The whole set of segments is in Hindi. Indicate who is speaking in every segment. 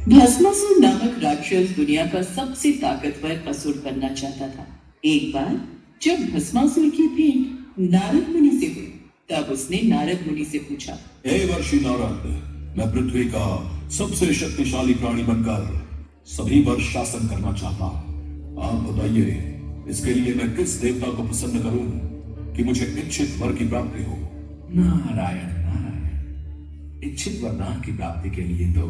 Speaker 1: भस्मासुर नामक राक्षस दुनिया का सबसे ताकतवर असुर बनना चाहता था। एक बार जब भस्मासुर की भेंट नारद मुनि से हुई, तब उसने नारद मुनि से पूछा,
Speaker 2: हे वर्षि नारद, मैं पृथ्वी का सबसे शक्तिशाली प्राणी बनकर सभी पर शासन करना चाहता हूँ। आप बताइए, इसके लिए मैं किस देवता को प्रसन्न करूं कि मुझे इच्छित वर की प्राप्ति हो?
Speaker 3: नारायण नारायण, इच्छित वरदान की प्राप्ति के लिए तो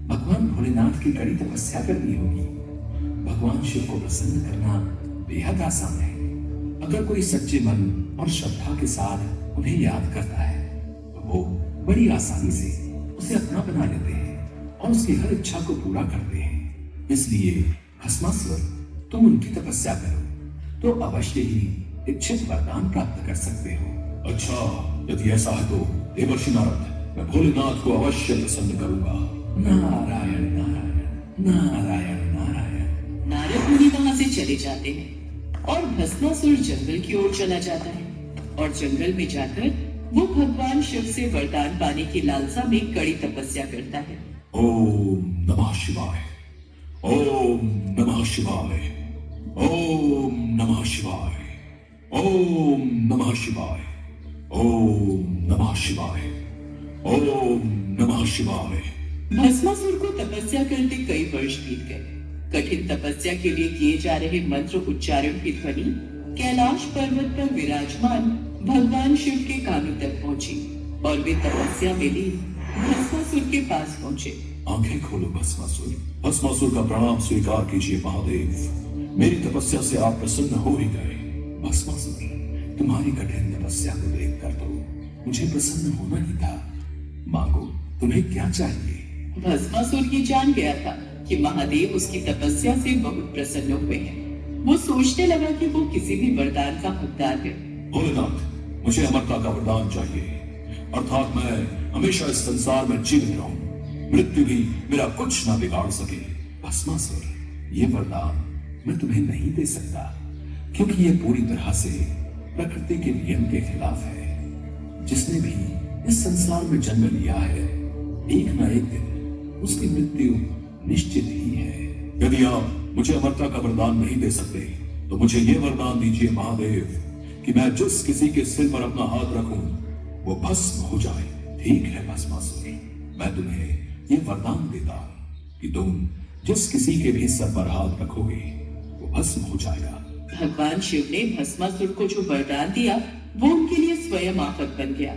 Speaker 3: भगवान भोलेनाथ की कड़ी तपस्या करनी होगी। भगवान शिव को प्रसन्न करना बेहद आसान है। अगर कोई सच्चे मन और श्रद्धा के साथ उन्हें याद करता है तो वो बड़ी आसानी से उसे अपना बना लेते हैं और उसकी हर इच्छा को पूरा करते हैं। इसलिए भस्मासुर, तुम उनकी तपस्या करो तो अवश्य ही इच्छित वरदान प्राप्त कर सकते हो।
Speaker 2: अच्छा, यदि ऐसा है तो देवर्षि नारद, मैं भोलेनाथ को अवश्य प्रसन्न करूंगा।
Speaker 3: नारायण नारायण नारायण नारायण।
Speaker 1: नारद मुनि वहां से चले जाते हैं और भस्मासुर जंगल की ओर चला जाता है और जंगल में जाकर वो भगवान शिव से वरदान पाने की लालसा में कड़ी तपस्या करता है।
Speaker 2: ओम नमः शिवाय, ओम नमः शिवाय, ओम नमः शिवाय, ओम नमः शिवाय, ओम नमः शिवाय, ओम नमः शिवाय।
Speaker 1: भस्मासुर को तपस्या करते कई वर्ष बीत गए। कठिन तपस्या के लिए किए जा रहे मंत्र उच्चारण की ध्वनि कैलाश पर्वत पर विराजमान भगवान शिव के कानों तक पहुंची और वे तपस्या में लीन भस्मासुर के पास पहुंचे।
Speaker 2: आंखें खोलो भस्मासुर, भस्मासुर का प्रणाम स्वीकार कीजिए महादेव। मेरी तपस्या से आप प्रसन्न हो ही गए।
Speaker 3: भस्मासुर, तुम्हारी कठिन तपस्या को देखकर तो मुझे प्रसन्न होना ही था। मांगो, तुम्हें क्या चाहिए?
Speaker 1: भस्मासुर ये जान गया था कि महादेव उसकी तपस्या से बहुत प्रसन्न हुए हैं। वो सोचने लगा कि वो किसी भी वरदान का हकदार है।
Speaker 2: भोलेनाथ, मुझे अमरता का वरदान चाहिए, अर्थात मैं हमेशा इस संसार में जीवित रहूं, मृत्यु भी मेरा कुछ ना बिगाड़ सके।
Speaker 3: भस्मासुर, ये वरदान मैं तुम्हें नहीं दे सकता, क्योंकि ये पूरी तरह से प्रकृति के नियम के खिलाफ है। जिसने भी इस संसार में जन्म लिया है, एक ना एक दिन उसकी मृत्यु निश्चित ही है।
Speaker 2: यदि आप मुझे अमरता का वरदान नहीं दे सकते तो मुझे ये वरदान दीजिए महादेव कि मैं जिस किसी के सिर पर अपना हाथ रखूं वो भस्म हो जाए।
Speaker 3: ठीक है भस्मासुर, मैं तुम्हें ये वरदान देता हूं कि तुम जिस किसी के भी सर पर हाथ रखोगे वो भस्म हो जाएगा।
Speaker 1: भगवान शिव ने भस्मासुर को जो वरदान दिया वो उनके लिए स्वयं आफत बन गया।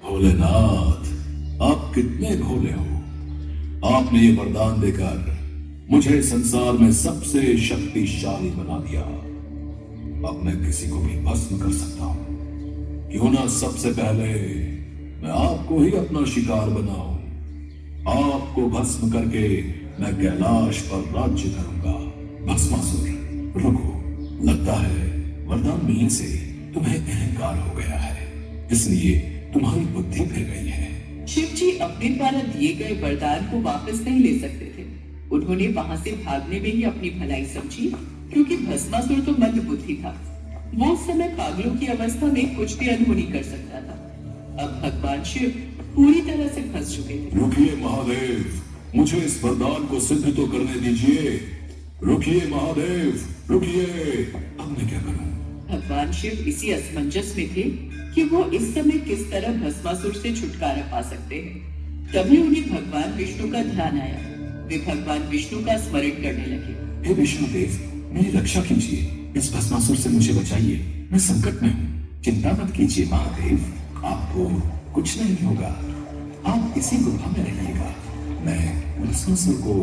Speaker 2: भोलेनाथ, आप कितने भोले हो। आपने ये वरदान देकर मुझे संसार में सबसे शक्तिशाली बना दिया। अब मैं किसी को भी भस्म कर सकता हूं। क्यों ना सबसे पहले मैं आपको ही अपना शिकार बनाऊं। आपको भस्म करके मैं कैलाश पर राज्य करूंगा।
Speaker 3: भस्मासुर, रुको, लगता है वरदान मिलने से तुम्हें अहंकार हो गया है, इसलिए तुम्हारी बुद्धि फिर गई है।
Speaker 1: शिव जी अपने द्वारा दिए गए वरदान को वापस नहीं ले सकते थे। उन्होंने वहां से भागने में ही अपनी भलाई समझी, क्योंकि भस्मासुर तो मंद बुद्धि था। वो उस समय पागलों की अवस्था में कुछ भी अनहोनी कर सकता था। अब भगवान शिव पूरी तरह से फंस चुके थे।
Speaker 2: रुकिए महादेव, मुझे इस वरदान को सिद्ध तो करने दीजिए। रुकिए महादेव, रुकिए।
Speaker 3: अब मैं क्या करूं?
Speaker 1: भगवान शिव इसी असमंजस में थे कि वो इस समय किस तरह भस्मासुर से छुटकारा पा सकते हैं। तभी उन्हें भगवान विष्णु का ध्यान आया। वे भगवान विष्णु का स्मरण करने लगे।
Speaker 3: हे विष्णुदेव, मेरी रक्षा कीजिए, इस भस्मासुर से मुझे बचाइए, मैं संकट में हूँ। चिंता मत कीजिए महादेव, आपको कुछ नहीं होगा। आप इसी गुफा में रहिएगा, मैं भस्मासुर को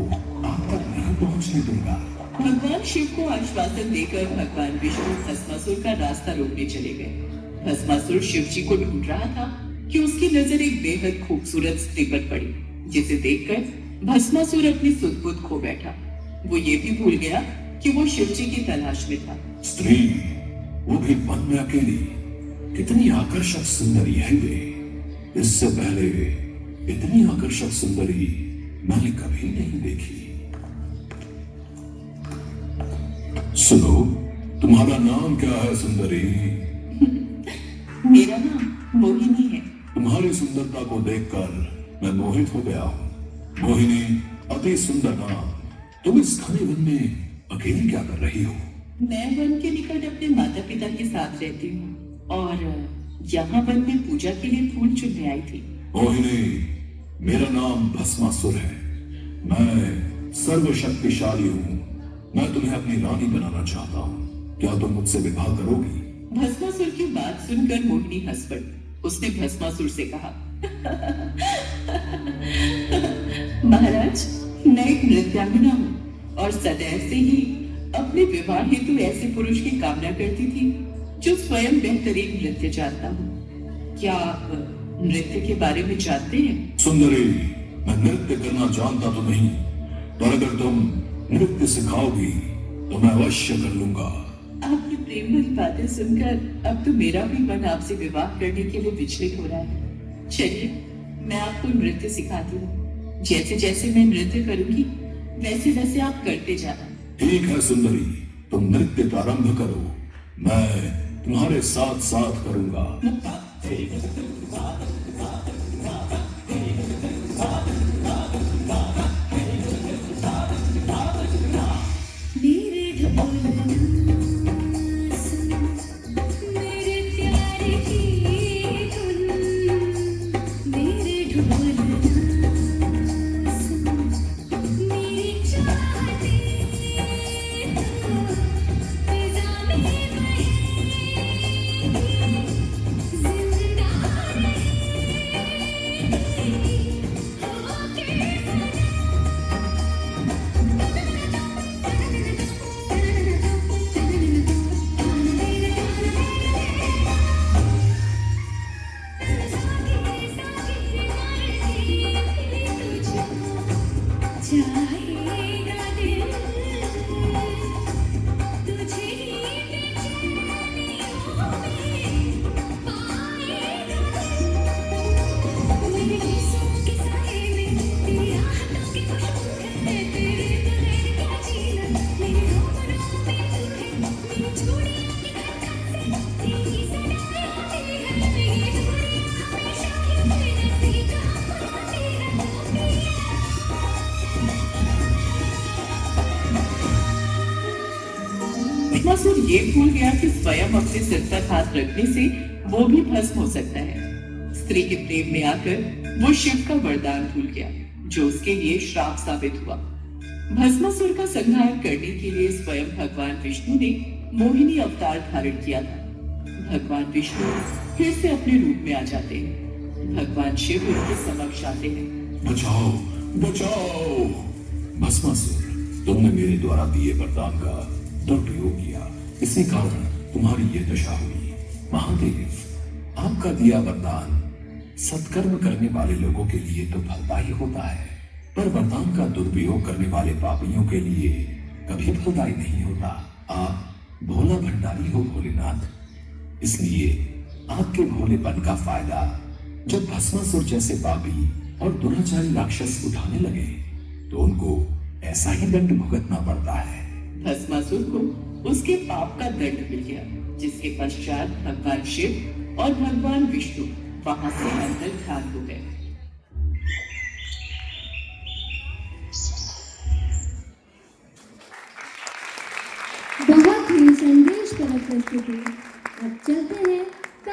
Speaker 3: आप तक नहीं पहुँचने दूंगा।
Speaker 1: भगवान शिव को आश्वासन देकर भगवान विष्णु भस्मासुर का रास्ता रोकने चले गए। भस्मासुर शिव जी को ढूंढ रहा था कि उसकी नजर एक बेहद खूबसूरत स्त्री पर पड़ी, जिसे देखकर भस्मासुर अपनी सुध-बुध खो बैठा। वो ये भी भूल गया कि वो शिव जी की तलाश में था।
Speaker 3: स्त्री, वो भी वन में अकेली, कितनी आकर्षक सुंदरी है वे। इससे पहले इतनी आकर्षक सुंदरी मैंने कभी नहीं देखी। सुनो, तुम्हारा नाम क्या है सुंदरी?
Speaker 1: मेरा नाम मोहिनी है।
Speaker 3: तुम्हारी सुंदरता को देखकर
Speaker 2: मैं मोहित हो गया हूँ। मोहिनी, अति सुंदर नाम। तुम इस घने वन में अकेली क्या कर रही हो?
Speaker 1: मैं वन के निकट अपने माता पिता के साथ रहती हूँ और यहाँ वन में पूजा के लिए फूल चुनने आई थी।
Speaker 2: मोहिनी, मेरा नाम भस्मासुर है। मैं सर्वशक्तिशाली हूँ। मैं तुम्हें अपनी रानी बनाना चाहता हूँ। क्या तुम मुझसे विवाह करोगी?
Speaker 1: भस्मासुर की बात सुनकर मोहिनी हंस पड़ी। उसने भस्मासुर से कहा, महाराज, मैं एक नृत्यांगना हूँ और सदैव से ही अपने विवाह हेतु ऐसे पुरुष की कामना करती थी जो स्वयं बेहतरीन नृत्य जानता हो। क्या आप नृत्य के बारे में जानते हैं?
Speaker 2: सुंदरी, मैं नृत्य करना जानता तो नहीं, पर अगर तुम नृत्य सिखाओगी तो मैं अवश्य कर लूंगा।
Speaker 1: आपकी प्रेम भरी बातें सुनकर अब तो मेरा भी मन आपसे विवाह करने के लिए विचलित हो रहा है। चलिए, मैं आपको नृत्य सिखाती हूँ। जैसे जैसे मैं नृत्य करूंगी वैसे वैसे आप करते जाना।
Speaker 2: ठीक है सुंदरी, तुम नृत्य प्रारंभ करो, मैं तुम्हारे साथ साथ करूंगा।
Speaker 1: भस्मासुर ये भूल गया कि स्वयं अपने सिर पर हाथ रखने से वो भी भस्म हो सकता है। स्त्री के प्रेम में आकर वो शिव का वरदान भूल गया, जो उसके लिए श्राप साबित हुआ। भस्मासुर का संहार करने के लिए स्वयं भगवान विष्णु ने मोहिनी अवतार धारण किया था। भगवान विष्णु फिर से अपने रूप में आ जाते हैं। भगवान शिव उनके समक्ष आते हैं।
Speaker 2: बचाओ, बचाओ! भस्मासुर, तुमने मेरे द्वारा दिए वरदान का दुरुपयोग किया, इसी कारण तुम्हारी ये दशा हुई। महादेव, आपका दिया वरदान सत्कर्म करने वाले लोगों के लिए तो फलदायी होता है, पर वरदान का दुरुपयोग करने वाले पापियों के लिए कभी फलदायी नहीं होता। आप भोला भंडारी हो भोलेनाथ, इसलिए आपके भोलेपन का फायदा जब भस्मासुर जैसे पापी और दुराचारी राक्षस उठाने लगे तो उनको ऐसा ही दंड भुगतना पड़ता है।
Speaker 1: भस्मासुर को उसके पाप का दंड मिल गया, जिसके पश्चात भगवान शिव और भगवान विष्णु वहां से अंदर ध्यान हो गए।
Speaker 4: बहुत ही संदेश परक प्रस्तुति। अब चलते हैं